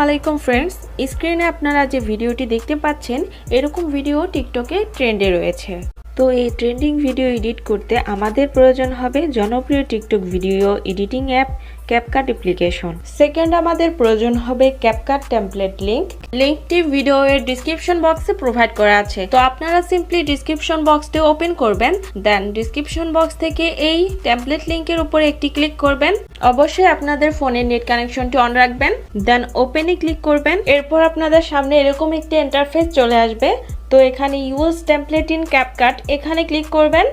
আলাইকুম ফ্রেন্ডস, স্ক্রিনে আপনারা যে ভিডিওটি দেখতে পাচ্ছেন এরকম ভিডিও টিকটকে ট্রেন্ডে রয়েছে। তো এই ট্রেন্ডিং ভিডিও এডিট করতে আমাদের প্রয়োজন হবে জনপ্রিয় TikTok video editing app CapCut application. Second আমাদের প্রয়োজন হবে ক্যাপকাট টেমপ্লেট লিঙ্কটি ভিডিওর ডিসক্রিপশন বক্সে প্রোভাইড করা আছে। তো আপনারা সিম্পলি ডিসক্রিপশন বক্সটি ওপেন করবেন, দেন ডিসক্রিপশন বক্স থেকে এই টেমপ্লেট লিঙ্কের উপরে একটি ক্লিক করবেন। অবশ্যই আপনাদের ফোনের নেট কানেকশনটি অন রাখবেন, দেন ওপেনে ক্লিক করবেন। এরপর আপনাদের সামনে এরকম একটি ইন্টারফেস চলে আসবে। তো এখানে ইউজ টেমপ্লেট ইন ক্যাপকাট এখানে ক্লিক করবেন।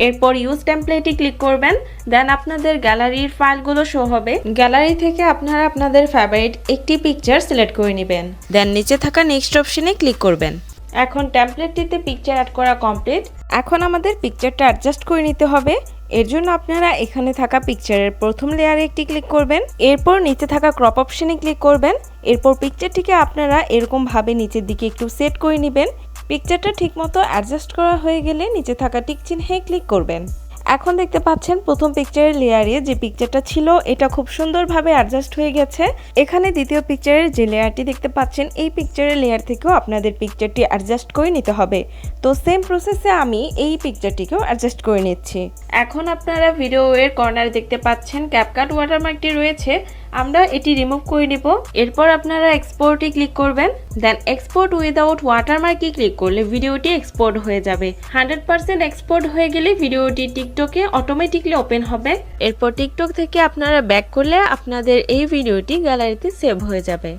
এরপর ইউজ টেমপ্লেটে ক্লিক করবেন, দেন আপনাদের গ্যালারির ফাইলগুলো শো হবে। গ্যালারি থেকে আপনারা আপনাদের ফেভারিট একটি পিকচার সিলেক্ট করে নেবেন, দেন নিচে থাকা নেক্সট অপশনে ক্লিক করবেন। এখন টেমপ্লেটটিতে পিকচার অ্যাড করা কমপ্লিট। এখন আমাদের পিকচারটা অ্যাডজাস্ট করে নিতে হবে। এর জন্য আপনারা এখানে থাকা পিকচারের প্রথম লেয়ারে একটি ক্লিক করবেন, এরপর নিচে থাকা ক্রপ অপশনে ক্লিক করবেন। এরপর পিকচারটিকে আপনারা এরকম ভাবে নিচের দিকে একটু সেট করে নেবেন। পিকচারটা ঠিকমতো অ্যাডজাস্ট করা হয়ে গেলে নিচে থাকা টিক চিহ্নে ক্লিক করবেন। এখন দেখতে পাচ্ছেন প্রথম পিকচারের লেয়ারে যে পিকচারটা ছিল এটা খুব সুন্দরভাবে অ্যাডজাস্ট হয়ে গেছে। এখানে দ্বিতীয় পিকচারের যে লেয়ারটি দেখতে পাচ্ছেন এই পিকচারের লেয়ার থেকেও আপনাদের পিকচারটি অ্যাডজাস্ট করে নিতে হবে। তো সেম প্রসেসে আমি এই পিকচারটিকেও অ্যাডজাস্ট করে নিচ্ছি। এখন আপনারা ভিডিওর কর্নারে দেখতে পাচ্ছেন ক্যাপকাট ওয়াটারমার্কটি রয়েছে, আমরা এটি রিমুভ করে নিব। এরপর আপনারা এক্সপোর্টে ক্লিক করবেন, দেন এক্সপোর্ট উইদাউট ওয়াটারমার্কে ক্লিক করলে ভিডিওটি এক্সপোর্ট হয়ে যাবে। 100% এক্সপোর্ট হয়ে গেলে ভিডিওটি টিকটকে অটোমেটিকলি ওপেন হবে। এরপর টিকটক থেকে আপনারা ব্যাক করলে আপনাদের এই ভিডিওটি গ্যালারিতে সেভ হয়ে যাবে।